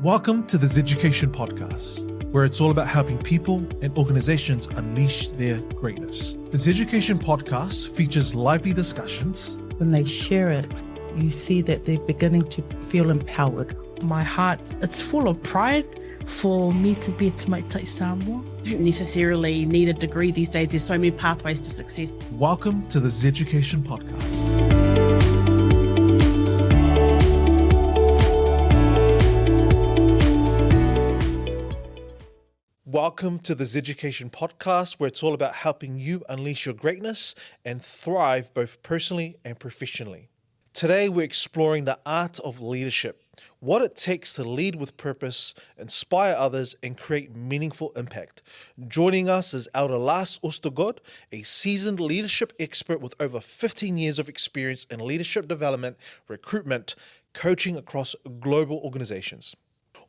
Welcome to the Zeducation podcast, where it's all about helping people and organizations unleash their greatness. The Zeducation podcast features lively discussions. When they share it, you see that they're beginning to feel empowered. My heart, it's full of pride for me to be at Mai Samoa. You don't necessarily need a degree these days. There's so many pathways to success. Welcome to the Zeducation podcast. Welcome to the Zeducation podcast, where it's all about helping you unleash your greatness and thrive both personally and professionally. Today, we're exploring the art of leadership, what it takes to lead with purpose, inspire others, and create meaningful impact. Joining us is Elder Lars Østergaard, a seasoned leadership expert with over 15 years of experience in leadership development, recruitment, coaching across global organizations.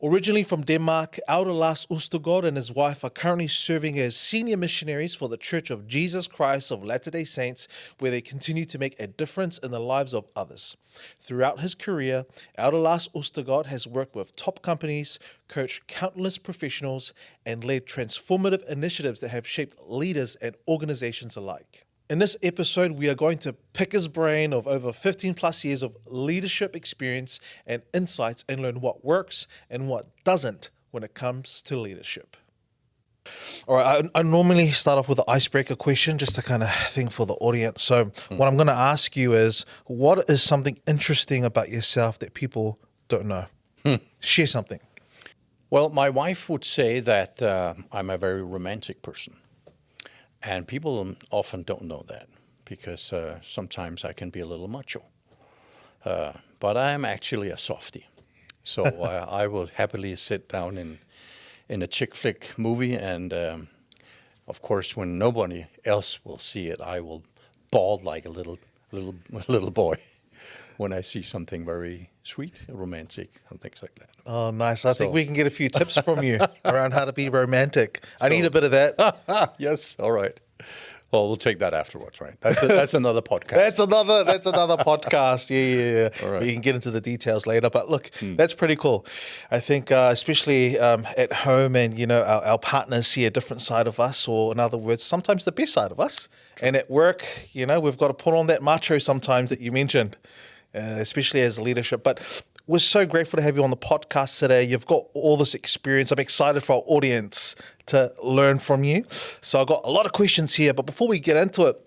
Originally from Denmark, Elder Lars Østergaard and his wife are currently serving as senior missionaries for the Church of Jesus Christ of Latter-day Saints, where they continue to make a difference in the lives of others. Throughout his career, Elder Lars Østergaard has worked with top companies, coached countless professionals, and led transformative initiatives that have shaped leaders and organizations alike. In this episode, we are going to pick his brain of over 15 plus years of leadership experience and insights and learn what works and what doesn't when it comes to leadership. All right, I normally start off with an icebreaker question just to kind of think for the audience. So what I'm going to ask you is, what is something interesting about yourself that people don't know? Share something. Well, my wife would say that I'm a very romantic person. And people often don't know that because sometimes I can be a little macho. But I am actually a softie. So I will happily sit down in a chick flick movie. And of course, when nobody else will see it, I will bawl like a little boy when I see something very sweet, romantic, and things like that. Oh, nice. I think we can get a few tips from you around how to be romantic. I need a bit of that. Yes, all right. Well, we'll take that afterwards, right? That's another podcast. That's another podcast. Yeah. All right. We can get into the details later. But look, that's pretty cool. I think especially at home and, our partners see a different side of us, or in other words, sometimes the best side of us. And at work, we've got to put on that macho sometimes that you mentioned. Especially as leadership. But we're so grateful to have you on the podcast today. You've got all this experience. I'm excited for our audience to learn from you. So I've got a lot of questions here. But before we get into it,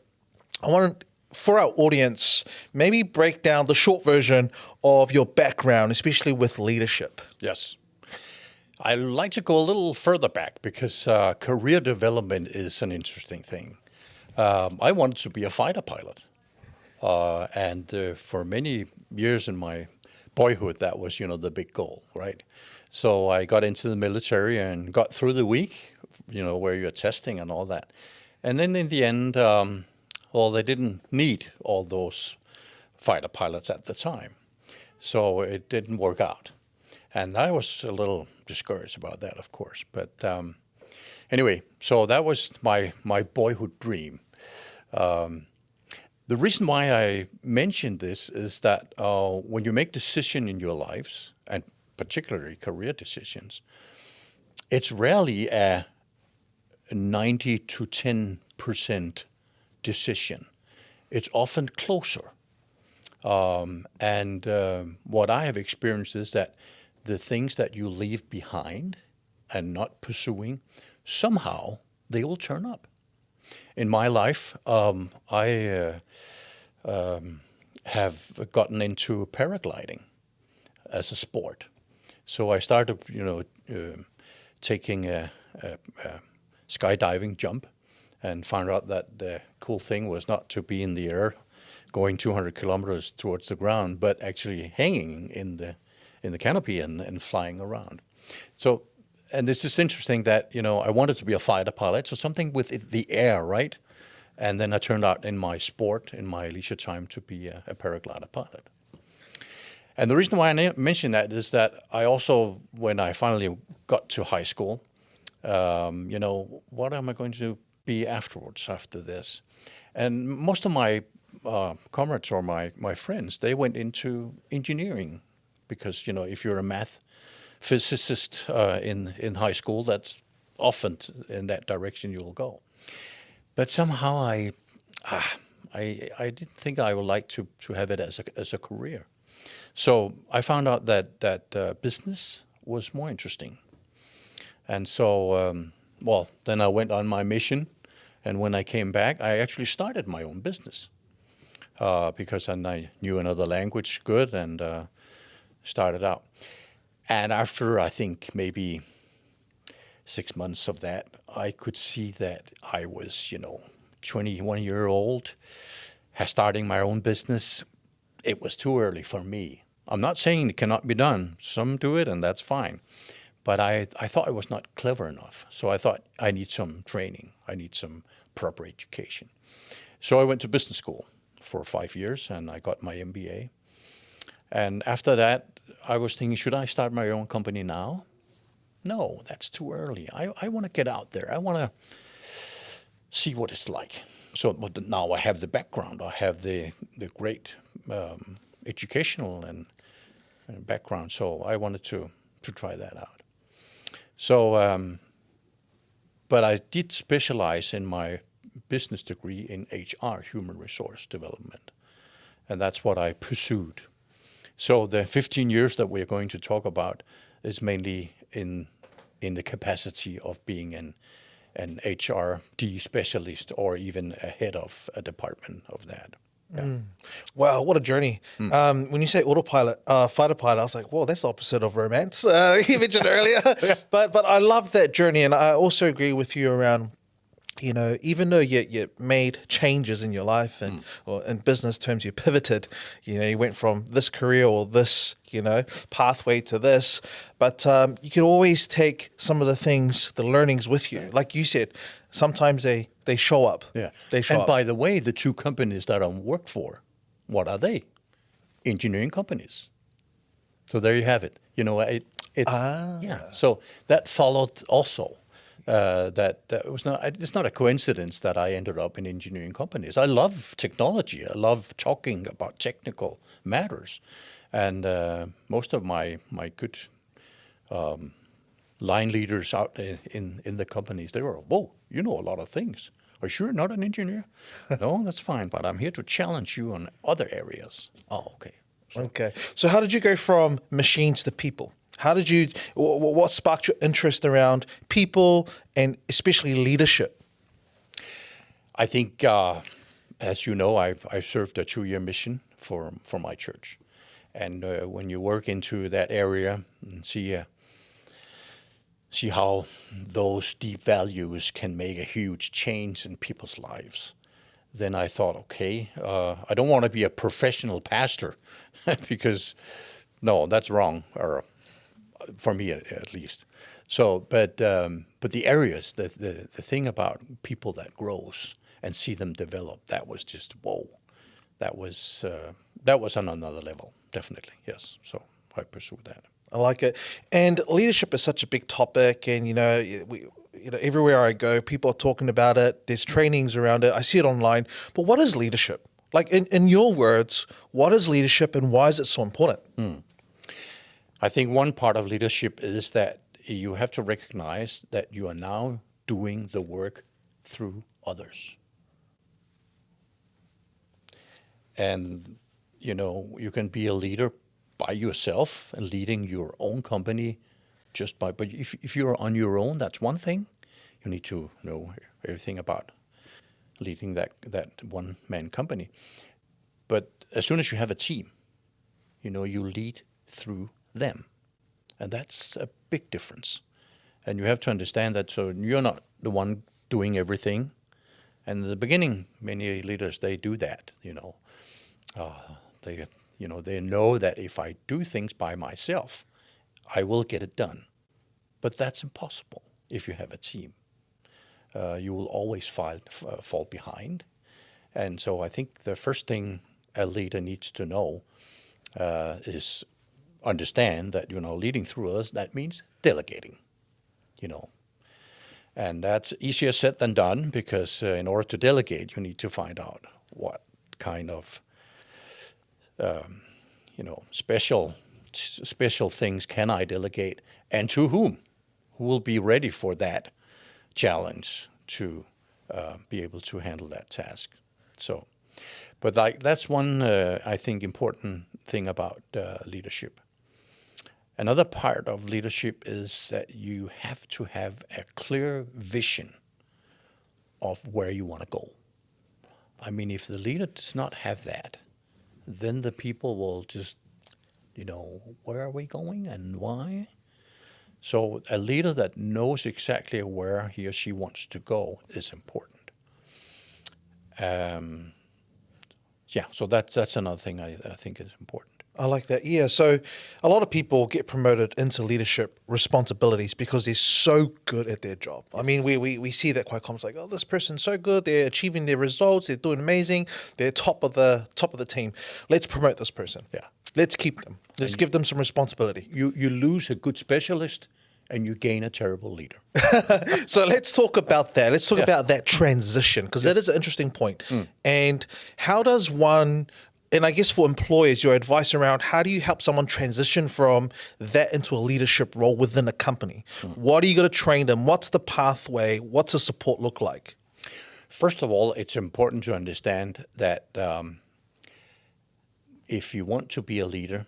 I want, for our audience, maybe break down the short version of your background, especially with leadership. Yes. I'd like to go a little further back because career development is an interesting thing. I wanted to be a fighter pilot. And for many years in my boyhood, that was, the big goal, right? So I got into the military and got through the week, where you're testing and all that. And then in the end, they didn't need all those fighter pilots at the time. So it didn't work out. And I was a little discouraged about that, of course. But anyway, so that was my boyhood dream. The reason why I mentioned this is that when you make decisions in your lives, and particularly career decisions, it's rarely a 90 to 10% decision. It's often closer. And what I have experienced is that the things that you leave behind and not pursuing, somehow they will turn up. In my life, I have gotten into paragliding as a sport. So I started, taking a skydiving jump and found out that the cool thing was not to be in the air going 200 kilometers towards the ground, but actually hanging in the canopy and flying around. So, and this is interesting that, I wanted to be a fighter pilot, so something with the air, right? And then I turned out in my sport, in my leisure time, to be a paraglider pilot. And the reason why I mention that is that I also, when I finally got to high school, what am I going to be afterwards after this? And most of my comrades or my friends, they went into engineering because, if you're a math physicist in high school. That's often in that direction you will go. But somehow I didn't think I would like to have it as a career. So I found out that business was more interesting. And so, then I went on my mission. And when I came back, I actually started my own business because I knew another language good and started out. And after, I think, maybe 6 months of that, I could see that I was, 21-year-old, starting my own business. It was too early for me. I'm not saying it cannot be done. Some do it, and that's fine. But I thought I was not clever enough. So I thought I need some training. I need some proper education. So I went to business school for 5 years, and I got my MBA. And after that, I was thinking, should I start my own company now? No, that's too early. I want to get out there. I want to see what it's like. So but now I have the background. I have the great educational and background. So I wanted to try that out. So, but I did specialize in my business degree in HR, human resource development. And that's what I pursued. So the 15 years that we're going to talk about is mainly in the capacity of being an HRD specialist or even a head of a department of that. Yeah. Wow, what a journey. When you say autopilot, fighter pilot, I was like, whoa, that's the opposite of romance. You mentioned earlier. But I love that journey. And I also agree with you around, even though you made changes in your life and or in business terms, you pivoted, you went from this career or this, pathway to this, but you could always take some of the things, the learnings with you. Like you said, sometimes they show up. Yeah. They show and up. by the way, the two companies that I work for, what are they? Engineering companies. So there you have it. Yeah. So that followed also. That was not. It's not a coincidence that I ended up in engineering companies. I love technology. I love talking about technical matters, and most of my good line leaders out in the companies, they were, whoa, you know a lot of things. Are you sure not an engineer? No, that's fine, but I'm here to challenge you on other areas. Oh, okay. Okay. So how did you go from machines to people? How did you, what sparked your interest around people and especially leadership? I think, as you know, I've served a 2-year mission for my church. And when you work into that area and see how those deep values can make a huge change in people's lives, then I thought, okay, I don't want to be a professional pastor because, no, that's wrong, or for me at least. So, but the areas, the thing about people that grows and see them develop, that was just, whoa, that was on another level, definitely, yes. So I pursued that. I like it. And leadership is such a big topic, and everywhere I go, people are talking about it. There's trainings around it. I see it online. But what is leadership? Like in your words, what is leadership and why is it so important? I think one part of leadership is that you have to recognize that you are now doing the work through others. And, you can be a leader by yourself and leading your own company but if you're on your own, that's one thing. You need to know everything about leading that one-man company. But as soon as you have a team, you lead through them. And that's a big difference. And you have to understand that, so you're not the one doing everything. And in the beginning, many leaders, they do that, They know that if I do things by myself, I will get it done. But that's impossible if you have a team. You will always fall behind. And so I think the first thing a leader needs to know is understand that, leading through others, that means delegating, And that's easier said than done because in order to delegate, you need to find out what kind of, special special things can I delegate, and to whom? Who will be ready for that challenge to be able to handle that task? So, but that's one I think important thing about leadership. Another part of leadership is that you have to have a clear vision of where you want to go. I mean, if the leader does not have that, then the people will just, where are we going and why? So a leader that knows exactly where he or she wants to go is important. So that's another thing I think is important. I like that. Yeah. So a lot of people get promoted into leadership responsibilities because they're so good at their job. Yes. I mean, we see that quite common. It's like, oh, this person's so good. They're achieving their results. They're doing amazing. They're top of the team. Let's promote this person. Yeah. Let's keep them. Let's give them some responsibility. You lose a good specialist and you gain a terrible leader. So let's talk about that. Let's talk about that transition, because that is an interesting point. And how does one, and I guess for employers, your advice around how do you help someone transition from that into a leadership role within a company? What are you going to train them? What's the pathway? What's the support look like? First of all, it's important to understand that if you want to be a leader,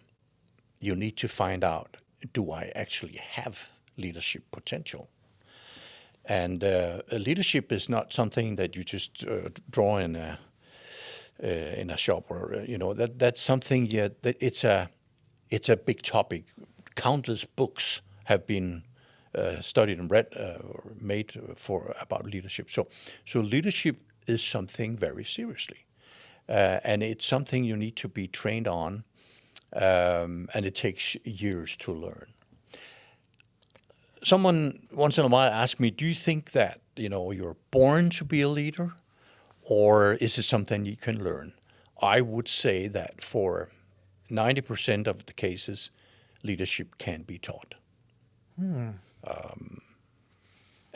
you need to find out, do I actually have leadership potential? And leadership is not something that you just draw in a shop, or that's something. That it's a big topic. Countless books have been studied and read, made about leadership. So leadership is something very seriously, and it's something you need to be trained on, and it takes years to learn. Someone once in a while asked me, do you think that, you're born to be a leader, or is it something you can learn? I would say that for 90% of the cases, leadership can be taught. And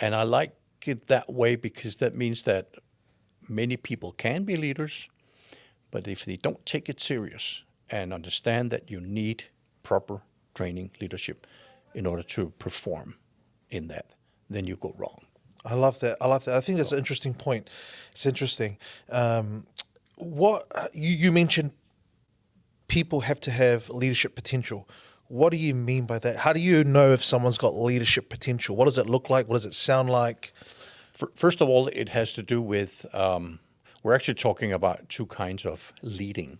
I like it that way because that means that many people can be leaders, but if they don't take it serious and understand that you need proper training, leadership, in order to perform in that, then you go wrong. I love that. I think that's an interesting point. It's interesting. What you mentioned, people have to have leadership potential. What do you mean by that? How do you know if someone's got leadership potential? What does it look like? What does it sound like? First of all, it has to do with, we're actually talking about two kinds of leading.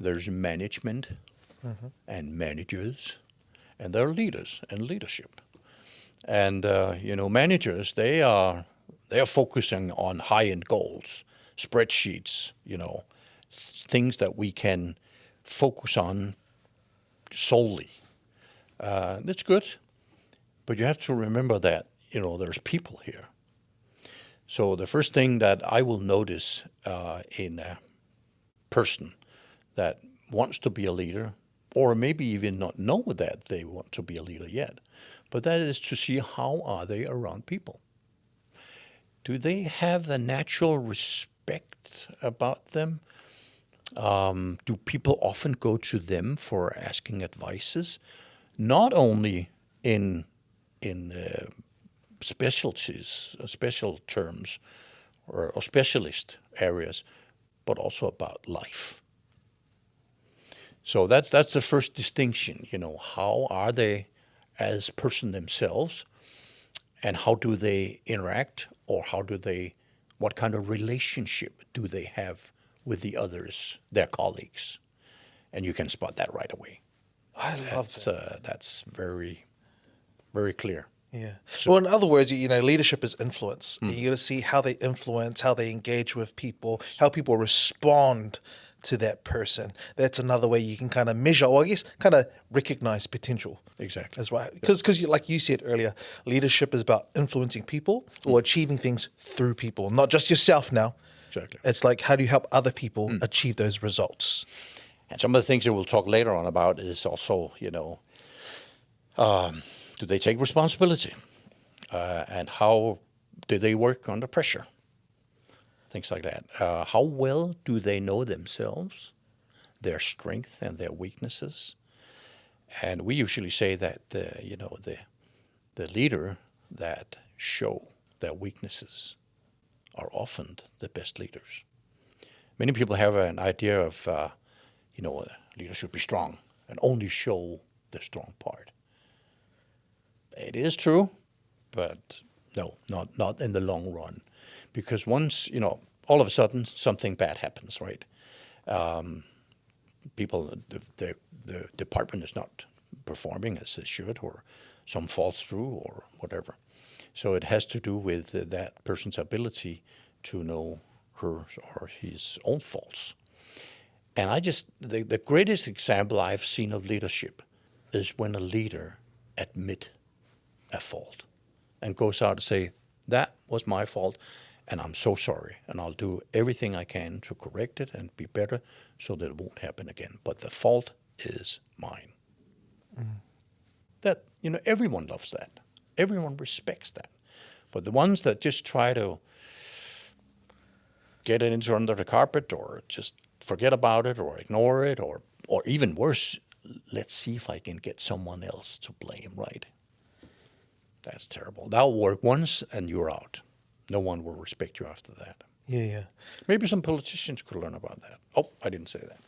There's management and managers, and there are leaders and leadership. And managers, they are focusing on high-end goals, spreadsheets, things that we can focus on solely. That's good, but you have to remember that there's people here. So the first thing that I will notice in a person that wants to be a leader, or maybe even not know that they want to be a leader yet, but that is to see how are they around people. Do they have a natural respect about them? Do people often go to them for asking advices, not only in specialties, special terms, or specialist areas, but also about life? So that's the first distinction. How are they as person themselves, and how do they interact, or what kind of relationship do they have with the others, their colleagues? And you can spot that right away. I love that. That's very, very clear. Yeah. So, well, in other words, leadership is influence. You got to see how they influence, how they engage with people, how people respond to that person. That's another way you can kind of measure, or I guess kind of recognize potential. Exactly. As well. Because like you said earlier, leadership is about influencing people or achieving things through people, not just yourself now. Exactly. It's like, how do you help other people achieve those results? And some of the things that we'll talk later on about is also, do they take responsibility? And how do they work under pressure? Things like that. How well do they know themselves, their strengths and their weaknesses? And we usually say that the leader that show their weaknesses are often the best leaders. Many people have an idea of, a leader should be strong and only show the strong part. It is true, but no, not in the long run. Because once, all of a sudden something bad happens, right? The department is not performing as it should, or some falls through or whatever. So it has to do with that person's ability to know her or his own faults. And the greatest example I've seen of leadership is when a leader admit a fault and goes out and say, that was my fault and I'm so sorry and I'll do everything I can to correct it and be better so that it won't happen again. But the fault is mine. That, everyone loves that. Everyone respects that. But the ones that just try to get it into under the carpet or just forget about it or ignore it or even worse, let's see if I can get someone else to blame, right? That's terrible. That'll work once and you're out. No one will respect you after that. Yeah. Maybe some politicians could learn about that. Oh, I didn't say that.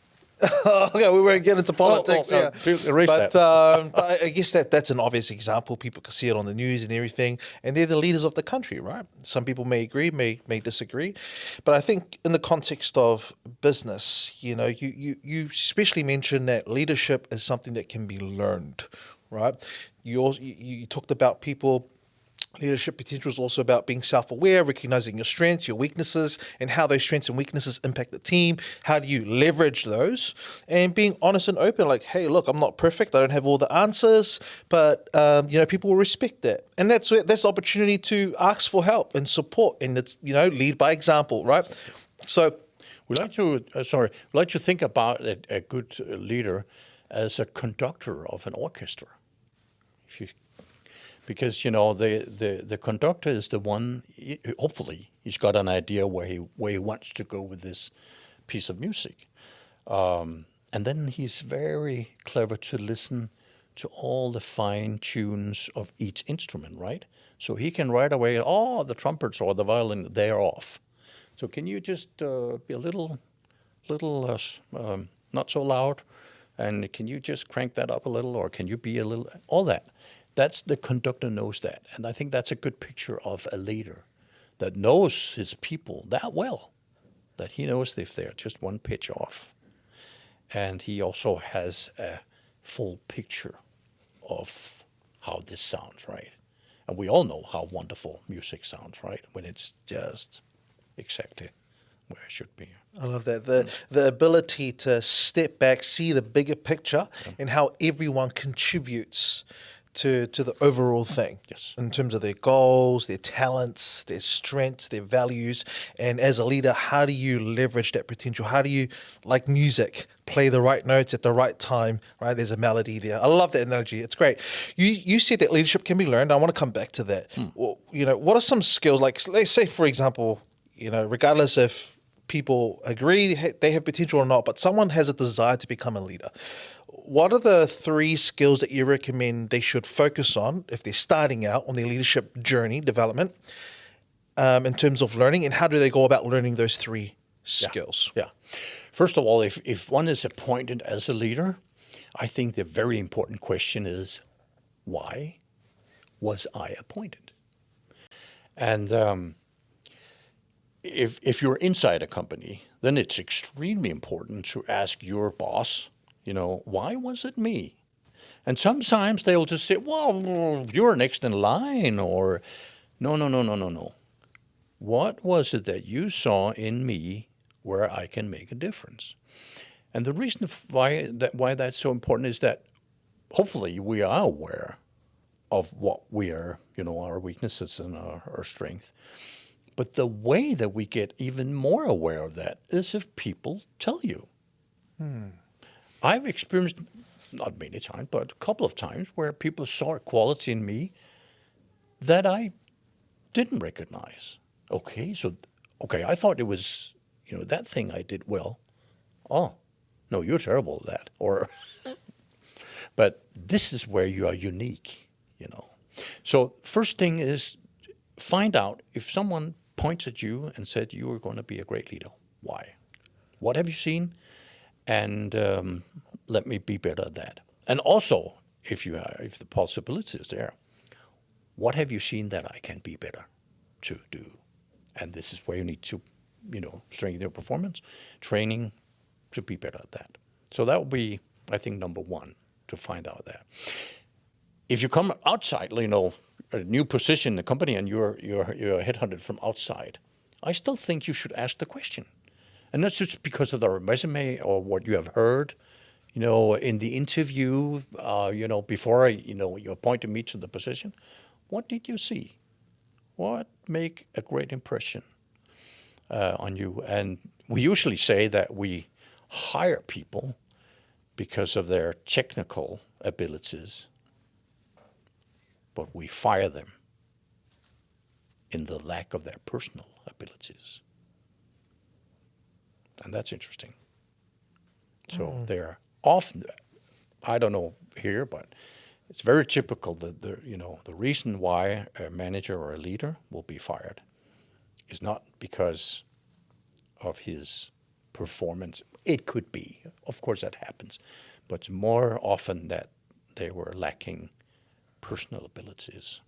Okay, we won't get into politics. Erase but that. I guess that's an obvious example. People can see it on the news and everything, and they're the leaders of the country, right? Some people may agree, may disagree, but I think in the context of business, you especially mentioned that leadership is something that can be learned, right? You talked about people. Leadership potential is also about being self-aware, recognizing your strengths, your weaknesses, and how those strengths and weaknesses impact the team. How do you leverage those? And being honest and open, like, hey, look, I'm not perfect. I don't have all the answers, but people will respect that. And that's the opportunity to ask for help and support, and it's lead by example, right? So we like to think about a good leader as a conductor of an orchestra. Because the conductor is the one. Hopefully, he's got an idea where he wants to go with this piece of music, and then he's very clever to listen to all the fine tunes of each instrument, right? So he can right away, the trumpets or the violin, they're off. So can you just be a little not so loud, and can you just crank that up a little, or can you be a little all that. That's the conductor knows that. And I think that's a good picture of a leader that knows his people that well, that he knows if they're just one pitch off. And he also has a full picture of how this sounds, right? And we all know how wonderful music sounds, right? When it's just exactly where it should be. I love that. The ability to step back, see the bigger picture, and how everyone contributes to the overall thing. Yes. In terms of their goals, their talents, their strengths, their values. And as a leader, how do you leverage that potential? How do you, like music, play the right notes at the right time, right? There's a melody there. I love that analogy. It's great. You said that leadership can be learned. I want to come back to that. Well, what are some skills, like let's say, for example, regardless if people agree they have potential or not, but someone has a desire to become a leader. What are the 3 skills that you recommend they should focus on if they're starting out on their leadership journey, development, in terms of learning, and how do they go about learning those 3 skills? Yeah. First of all, if one is appointed as a leader, I think the very important question is, why was I appointed? And if you're inside a company, then it's extremely important to ask your boss, why was it me? And sometimes they'll just say, well, you're next in line, or no. What was it that you saw in me where I can make a difference? And the reason why that's so important is that hopefully we are aware of what we are, our weaknesses and our strength. But the way that we get even more aware of that is if people tell you. I've experienced, not many times, but a couple of times where people saw a quality in me that I didn't recognize. Okay, I thought it was, that thing I did well. Oh, no, you're terrible at that. Or, But this is where you are unique, So first thing is find out if someone points at you and said you are going to be a great leader. Why? What have you seen? And let me be better at that. And also, if the possibility is there, what have you seen that I can be better to do? And this is where you need to, strengthen your performance, training to be better at that. So that would be, I think, number one, to find out that. If you come outside, a new position in the company and you're headhunted from outside, I still think you should ask the question. And that's just because of the resume or what you have heard, in the interview, before, you appointed me to the position. What did you see? What make a great impression on you? And we usually say that we hire people because of their technical abilities, but we fire them in the lack of their personal abilities. And that's interesting. So they're often, I don't know here, but it's very typical that the reason why a manager or a leader will be fired is not because of his performance. It could be, of course, that happens, but it's more often that they were lacking personal abilities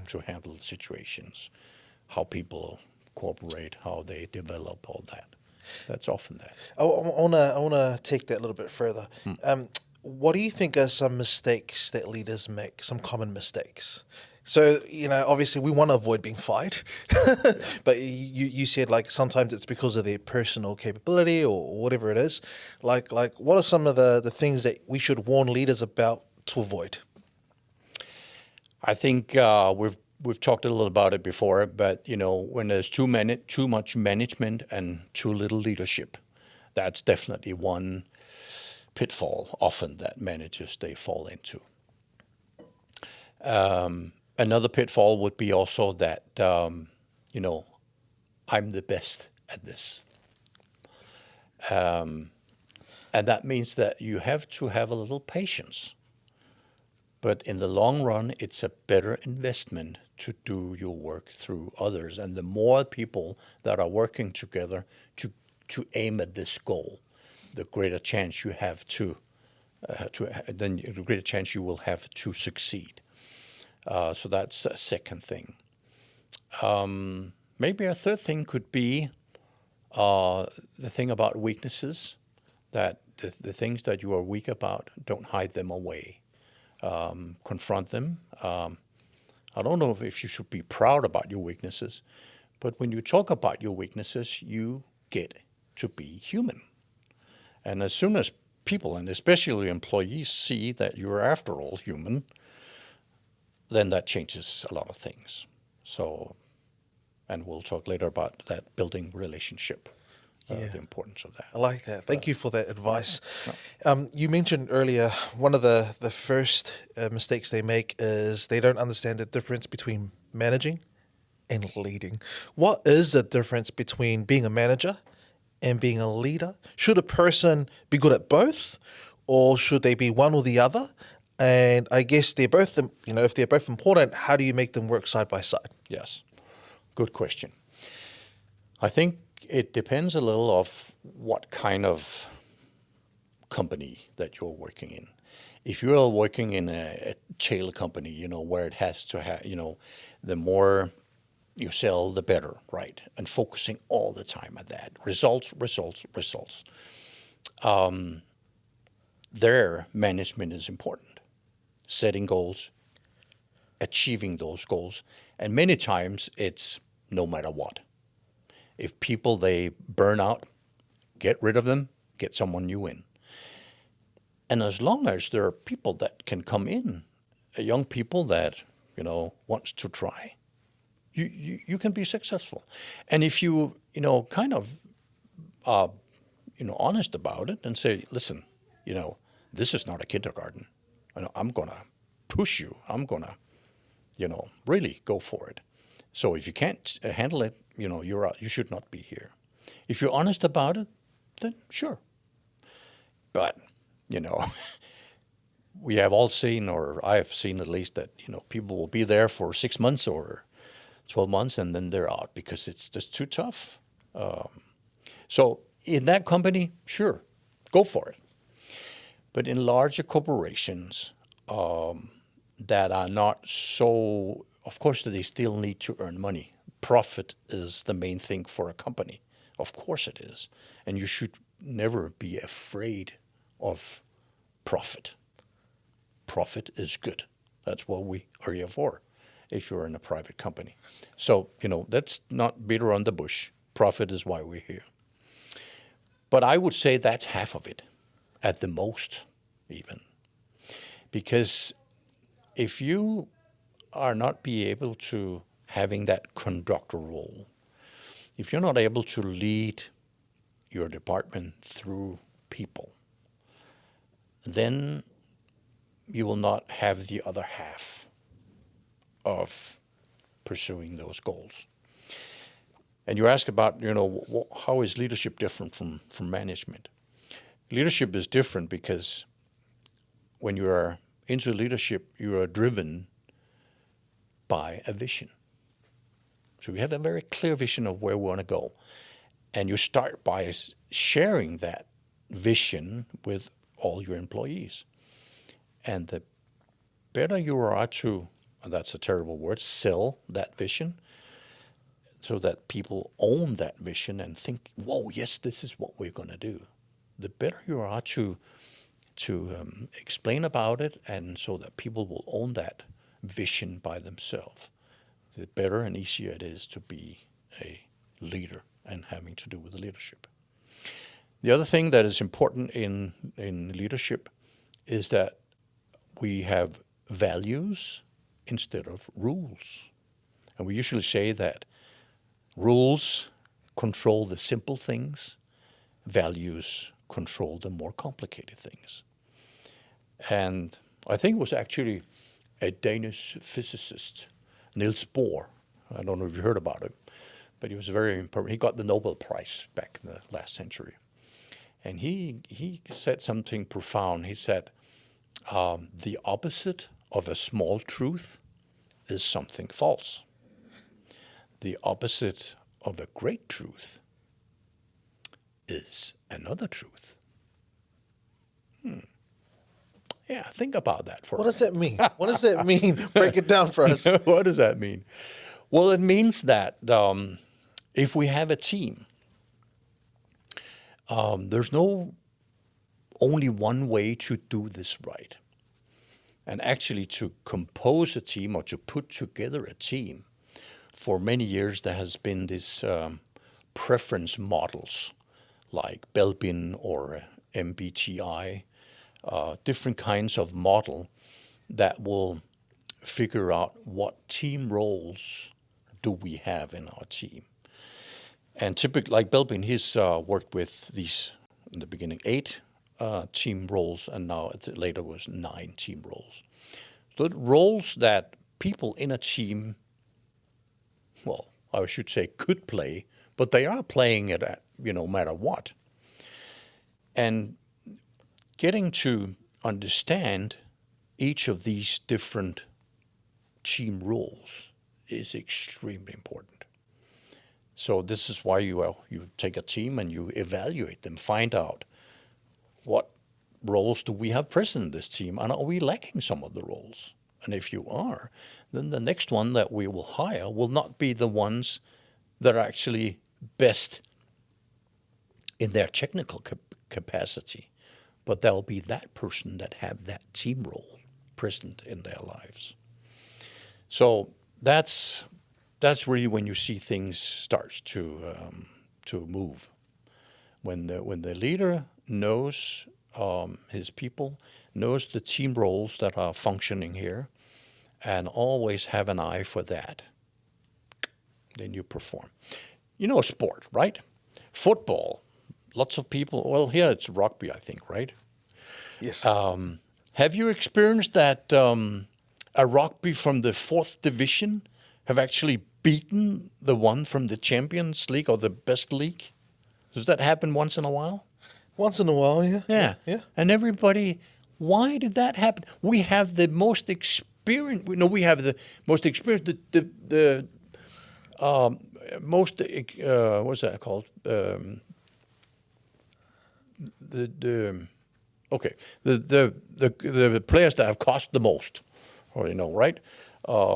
to handle situations, how people cooperate, how they develop, all that. That's often that. I wanna take that a little bit further. What do you think are some mistakes that leaders make? Some common mistakes. So obviously we want to avoid being fired, but you said sometimes it's because of their personal capability or whatever it is. Like what are some of the things that we should warn leaders about to avoid? I think we've talked a little about it before, but when there's too much management and too little leadership, that's definitely one pitfall often that managers they fall into. Another pitfall would be also that I'm the best at this, and that means that you have to have a little patience. But in the long run, it's a better investment to do your work through others. And the more people that are working together to aim at this goal, the greater chance you have the greater chance you will have to succeed. So that's a second thing. Maybe a third thing could be the thing about weaknesses, that the things that you are weak about, don't hide them away. Confront them. I don't know if you should be proud about your weaknesses, but when you talk about your weaknesses, you get to be human. And as soon as people, and especially employees, see that you're after all human, then that changes a lot of things. So, and we'll talk later about that building relationship. The importance of that. I like that. Thank you for that advice. You mentioned earlier one of the first mistakes they make is they don't understand the difference between managing and leading. What is the difference between being a manager and being a leader? Should a person be good at both, or should they be one or the other? And I guess they're both, if they're both important, how do you make them work side by side? Yes, good question. I think it depends a little of what kind of company that you're working in. If you are working in a tail company, where it has to have, the more you sell, the better, right? And focusing all the time at that. Results. Their management is important. Setting goals, achieving those goals. And many times it's no matter what. If people, they burn out, get rid of them, get someone new in. And as long as there are people that can come in, young people that, wants to try, you can be successful. And if you, honest about it and say, listen, this is not a kindergarten. I'm going to push you. I'm going to, really go for it. So if you can't handle it, you're out. You should not be here. If you're honest about it, then sure. But, we have all seen, or I have seen at least, that people will be there for 6 months or 12 months and then they're out because it's just too tough. So in that company, sure, go for it. But in larger corporations that are not so, of course, they still need to earn money. Profit is the main thing for a company. Of course it is. And you should never be afraid of profit. Profit is good. That's what we are here for if you're in a private company. So, that's not beat around the bush. Profit is why we're here. But I would say that's half of it, at the most, even. Because if you are not be able to having that conductor role, if you're not able to lead your department through people, then you will not have the other half of pursuing those goals. And you ask about, how is leadership different from management? Leadership is different because when you are into leadership, you are driven by a vision. So you have a very clear vision of where we want to go. And you start by sharing that vision with all your employees. And the better you are to, and that's a terrible word, sell that vision, so that people own that vision and think, whoa, yes, this is what we're going to do. The better you are to explain about it, and so that people will own that vision by themselves, the better and easier it is to be a leader and having to do with the leadership. The other thing that is important in leadership is that we have values instead of rules. And we usually say that rules control the simple things, values control the more complicated things. And I think it was actually a Danish physicist, Niels Bohr. I don't know if you heard about him, but he was very important. He got the Nobel Prize back in the last century. And he said something profound. He said, the opposite of a small truth is something false. The opposite of a great truth is another truth. Yeah, think about that for a minute. What does that mean? What does that mean? Break it down for us. What does that mean? Well, it means that if we have a team, there's no only one way to do this right. And actually to compose a team or to put together a team, for many years there has been this preference models like Belbin or MBTI, different kinds of model that will figure out what team roles do we have in our team. And typically, like Belbin, he's worked with these, in the beginning, 8 team roles, and now later was 9 team roles. So the roles that people in a team, well, I should say could play, but they are playing it at, no matter what. And getting to understand each of these different team roles is extremely important. So this is why you take a team and you evaluate them, find out what roles do we have present in this team, and are we lacking some of the roles? And if you are, then the next one that we will hire will not be the ones that are actually best in their technical capacity, but there'll be that person that have that team role present in their lives. So that's really when you see things start to move. When the leader knows his people, knows the team roles that are functioning here, and always have an eye for that, then you perform. You know sport, right? Football. Lots of people, well, here it's rugby, I think, right? Yes. Have you experienced that a rugby from the 4th division have actually beaten the one from the Champions League or the best league? Does that happen once in a while? Once in a while, yeah. Yeah. Yeah. And everybody Why did that happen? We have the most experience. No, we have the most experience. The most what's that called? The players that have cost the most, or right? Why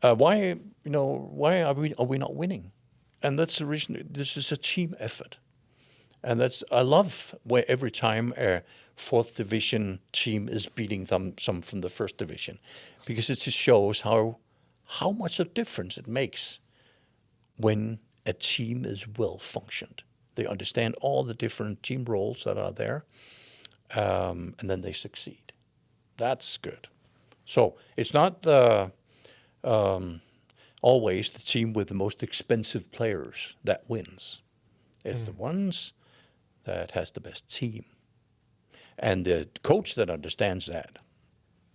are we not winning? And that's the reason. This is a team effort, and I love where every time a fourth division team is beating some from the first division, because it just shows how much of difference it makes when a team is well functioned. They understand all the different team roles that are there, and then they succeed. That's good. So it's not always the team with the most expensive players that wins. It's the ones that has the best team. And the coach that understands that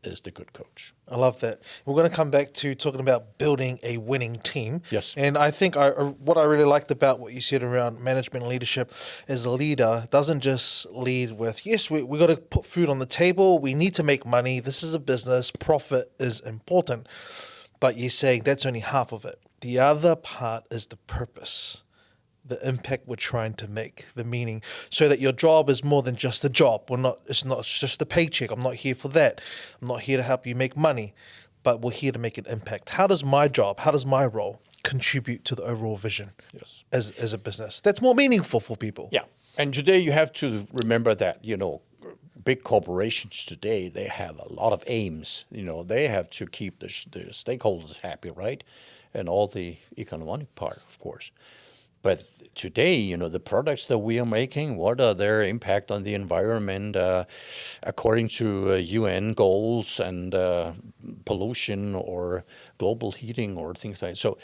is the good coach. I love that. We're going to come back to talking about building a winning team. Yes. And I think what I really liked about what you said around management and leadership is a leader doesn't just lead with, yes, we got to put food on the table. We need to make money. This is a business. Profit is important. But you're saying that's only half of it. The other part is the purpose, the impact we're trying to make, the meaning, so that your job is more than just a job. It's not just a paycheck. I'm not here for that. I'm not here to help you make money, but we're here to make an impact. How does my role contribute to the overall vision as a business? That's more meaningful for people. Yeah. And today you have to remember that, big corporations today, they have a lot of aims. They have to keep the stakeholders happy, right? And all the economic part, of course. But today, the products that we are making, what are their impact on the environment according to UN goals and pollution or global heating or things like that. So,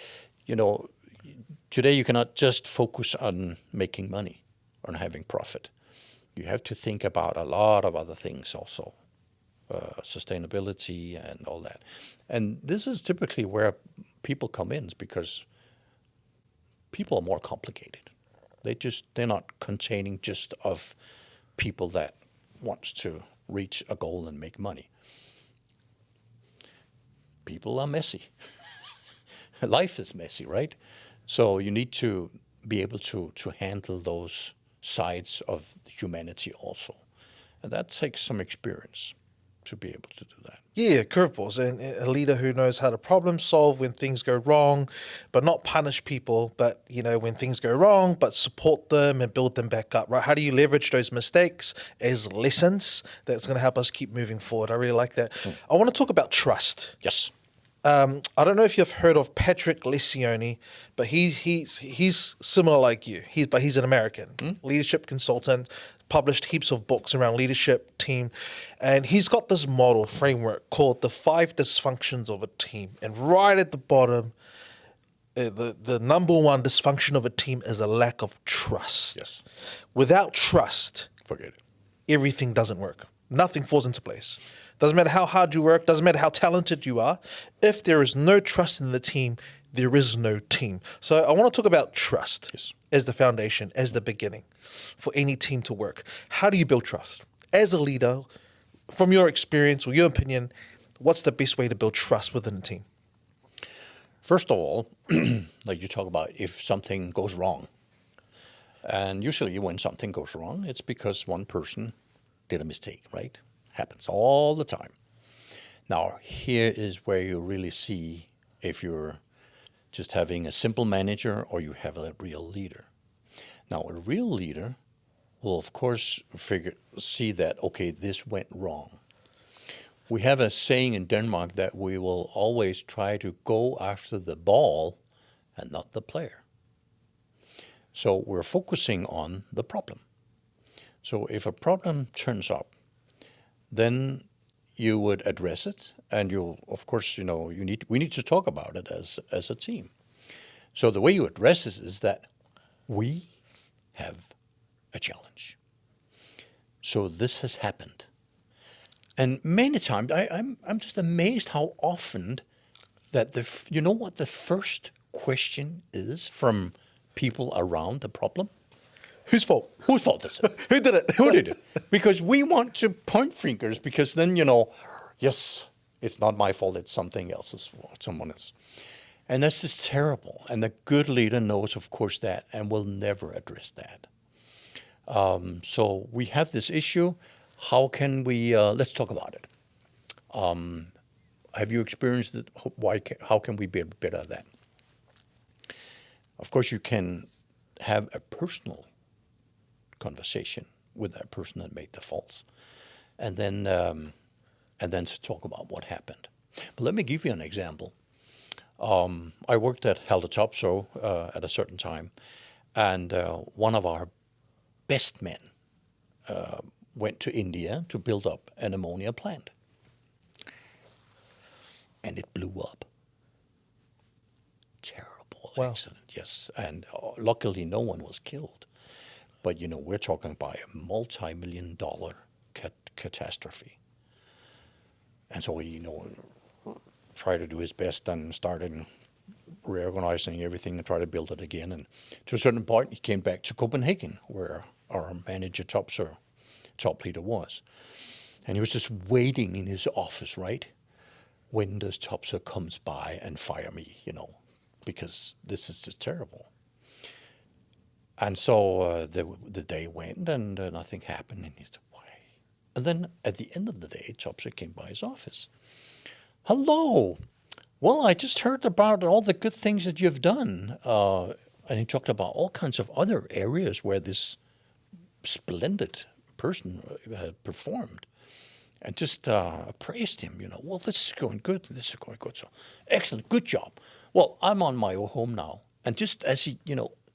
today you cannot just focus on making money, on having profit. You have to think about a lot of other things also, sustainability and all that. And this is typically where people come in, because people are more complicated. They're not containing just of people that wants to reach a goal and make money. People are messy. Life is messy, right? So you need to be able to handle those sides of humanity also. And that takes some experience to be able to do that. Yeah, curveballs, and a leader who knows how to problem solve when things go wrong, but not punish people, but when things go wrong, but support them and build them back up, right? How do you leverage those mistakes as lessons that's going to help us keep moving forward? I really like that. I want to talk about trust. Yes. I don't know if you've heard of Patrick Lencioni, but he's similar like you. He's an American leadership consultant, published heaps of books around leadership, team, and he's got this model framework called the 5 dysfunctions of a team. And right at the bottom, the number one dysfunction of a team is a lack of trust. Yes. Without trust, forget it. Everything doesn't work. Nothing falls into place. Doesn't matter how hard you work, doesn't matter how talented you are. If there is no trust in the team, there is no team. So I want to talk about trust as the foundation, as the beginning for any team to work. How do you build trust? As a leader, from your experience or your opinion, what's the best way to build trust within a team? First of all, like you talk about, if something goes wrong, and usually when something goes wrong, it's because one person did a mistake, right? Happens all the time. Now, here is where you really see if you're just having a simple manager or you have a real leader. Now, a real leader will, of course, see that, okay, this went wrong. We have a saying in Denmark that we will always try to go after the ball and not the player. So we're focusing on the problem. So if a problem turns up, then you would address it, and you'll, of course, we need to talk about it as a team. So the way you address this is that we have a challenge. So this has happened. And many times, I'm just amazed how often that what the first question is from people around the problem? Whose fault? Whose fault is it? Who did it? Who did it? Because we want to point fingers, because then, yes, it's not my fault, it's something else's fault, someone else. And that's just terrible. And the good leader knows, of course, that and will never address that. So we have this issue. How can we, let's talk about it. Have you experienced it? How can we be better at that? Of course, you can have a personal conversation with that person that made the faults, and then to talk about what happened. But let me give you an example. I worked at Haldor Topsoe at a certain time, and one of our best men went to India to build up an ammonia plant, and it blew up. Terrible accident, yes, and luckily no one was killed. But, we're talking about a multi-million-dollar catastrophe. And so he, tried to do his best and started reorganizing everything and try to build it again. And to a certain point, he came back to Copenhagen, where our manager, top leader was. And he was just waiting in his office, right? When does Topsoe comes by and fire me, because this is just terrible. And so the day went, and nothing happened, and he said, why? And then at the end of the day, Topsoe came by his office. Hello. Well, I just heard about all the good things that you've done. And he talked about all kinds of other areas where this splendid person had performed. And just praised him, well, this is going good, this is going good. So, excellent, good job. Well, I'm on my way home now. And just as he,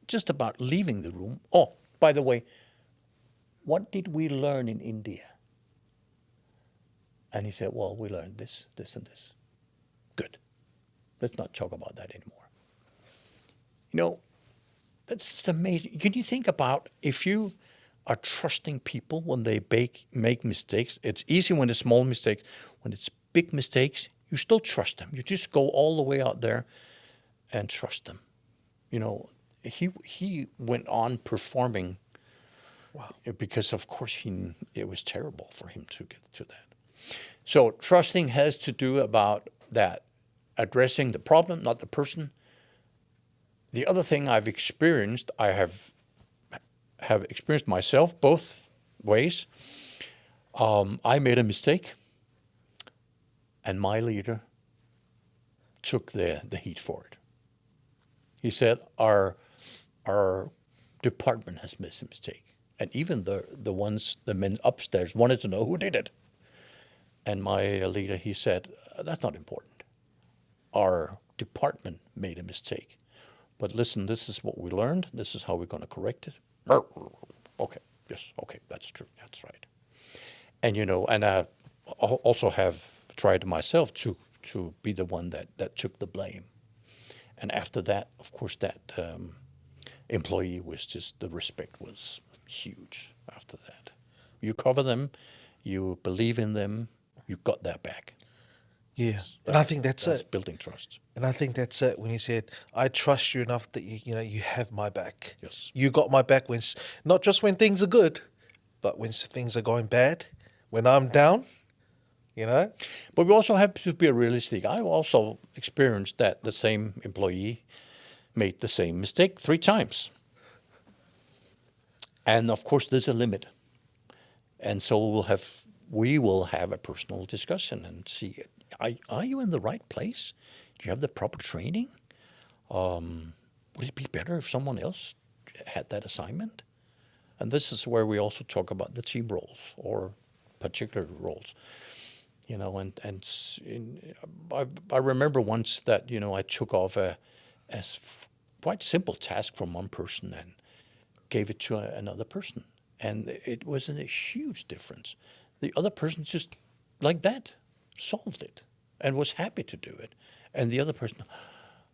just about leaving the room. Oh, by the way, what did we learn in India? And he said, well, we learned this, this, and this. Good. Let's not talk about that anymore. That's just amazing. Can you think about if you are trusting people when they make mistakes? It's easy when it's small mistakes. When it's big mistakes, you still trust them. You just go all the way out there and trust them. He went on performing. Wow. Because, of course, it was terrible for him to get to that. So trusting has to do about that, addressing the problem, not the person. The other thing I've experienced, I have experienced myself both ways. I made a mistake, and my leader took the heat for it. He said, our department has made a mistake. And even the men upstairs wanted to know who did it. And my leader, he said, that's not important. Our department made a mistake. But listen, this is what we learned. This is how we're going to correct it. Okay, yes, okay, that's true. That's right. And, and I also have tried myself to be the one that took the blame. And after that, of course, that employee was just, the respect was huge after that. You cover them, you believe in them, you got their back. Yeah, and I think that's it. Building trust. And I think that's it. When he said, "I trust you enough that you have my back." Yes, you got my back when, not just when things are good, but when things are going bad, when I'm down. But we also have to be realistic. I've also experienced that the same employee made the same mistake 3 times. And of course, there's a limit. And so we will have a personal discussion and see, are you in the right place? Do you have the proper training? Would it be better if someone else had that assignment? And this is where we also talk about the team roles or particular roles. I remember once that, I took off a quite simple task from one person and gave it to another person. And it was a huge difference. The other person just, like that, solved it and was happy to do it. And the other person,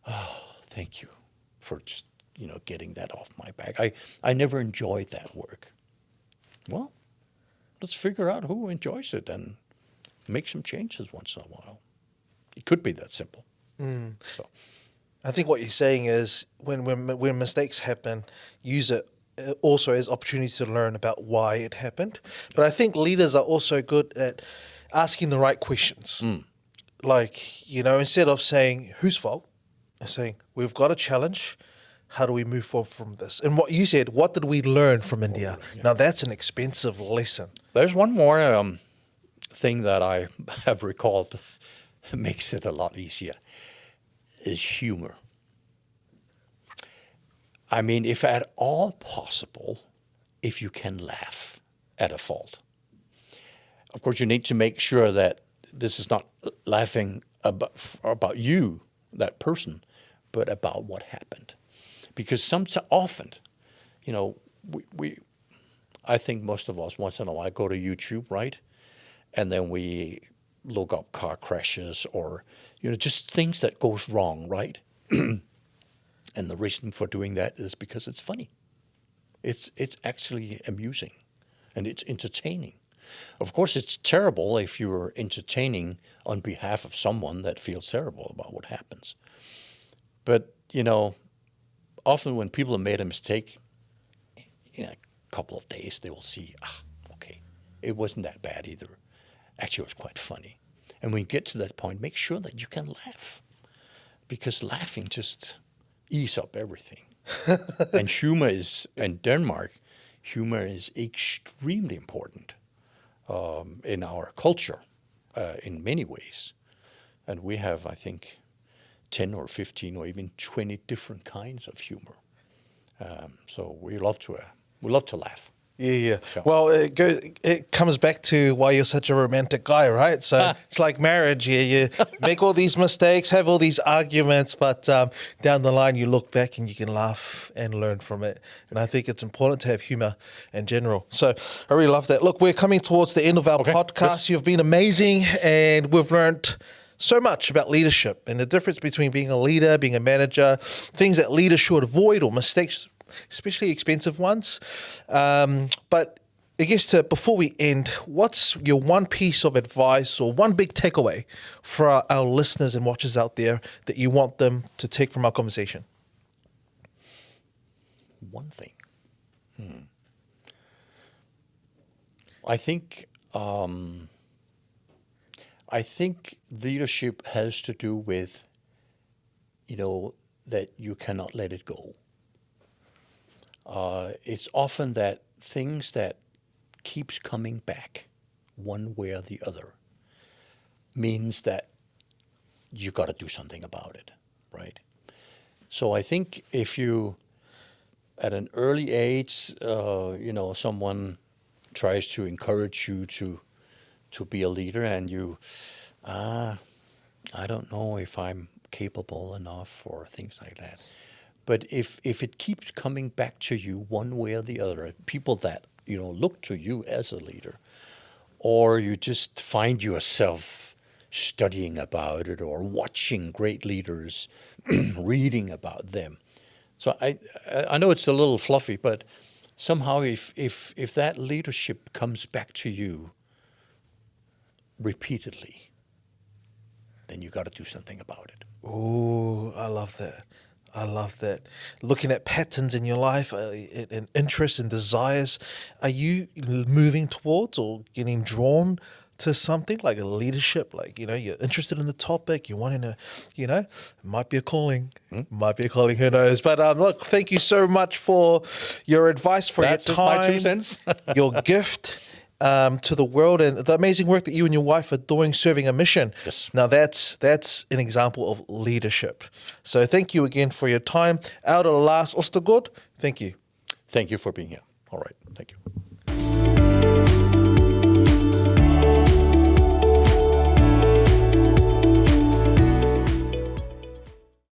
oh, thank you for just, getting that off my back. I never enjoyed that work. Well, let's figure out who enjoys it and make some changes once in a while. It could be that simple. So, I think what you're saying is when mistakes happen, use it also as opportunities to learn about why it happened. But I think leaders are also good at asking the right questions. Like, instead of saying, whose fault? Saying, we've got a challenge. How do we move forward from this? And what you said, what did we learn from India? Now, that's an expensive lesson. There's one more thing that I have recalled makes it a lot easier, is humor. I mean, if at all possible, if you can laugh at a fault. Of course, you need to make sure that this is not laughing about you, that person, but about what happened. Because often, I think most of us once in a while go to YouTube, right? And then we look up car crashes or, just things that goes wrong, right? And the reason for doing that is because it's funny. It's actually amusing and it's entertaining. Of course, it's terrible if you're entertaining on behalf of someone that feels terrible about what happens. But, often when people have made a mistake, in a couple of days, they will see, okay, it wasn't that bad either. Actually, it was quite funny. And when you get to that point, make sure that you can laugh. Because laughing just ease up everything. And humor is, in Denmark, humor is extremely important in our culture in many ways. And we have, I think, 10 or 15 or even 20 different kinds of humor. So we love to laugh. Yeah. Well, it comes back to why you're such a romantic guy, right? So it's like marriage. You make all these mistakes, have all these arguments, but down the line you look back and you can laugh and learn from it. And I think it's important to have humor in general. So I really love that. Look, we're coming towards the end of our podcast. Yes. You've been amazing, and we've learned so much about leadership and the difference between being a leader, being a manager, things that leaders should avoid, or mistakes, especially expensive ones. But I guess before we end, what's your one piece of advice or one big takeaway for our listeners and watchers out there that you want them to take from our conversation? One thing. I think leadership has to do with, that you cannot let it go. It's often that things that keeps coming back one way or the other means that you got to do something about it, right? So I think if you, at an early age, someone tries to encourage you to be a leader, and you, I don't know if I'm capable enough or things like that. But if it keeps coming back to you one way or the other, people that, look to you as a leader, or you just find yourself studying about it or watching great leaders, reading about them. So I know it's a little fluffy, but somehow if that leadership comes back to you repeatedly, then you got to do something about it. Oh, I love that. I love that. Looking at patterns in your life and interests and desires, are you moving towards or getting drawn to something like a leadership? Like, you're interested in the topic, you're wanting to, it might be a calling. Might be a calling, who knows? But look, thank you so much for your advice, for That's your time, my 2 cents. your gift to the world, and the amazing work that you and your wife are doing, serving a mission. Yes. Now that's an example of leadership. So thank you again for your time. Lars Østergaard, thank you. Thank you for being here. All right. Thank you.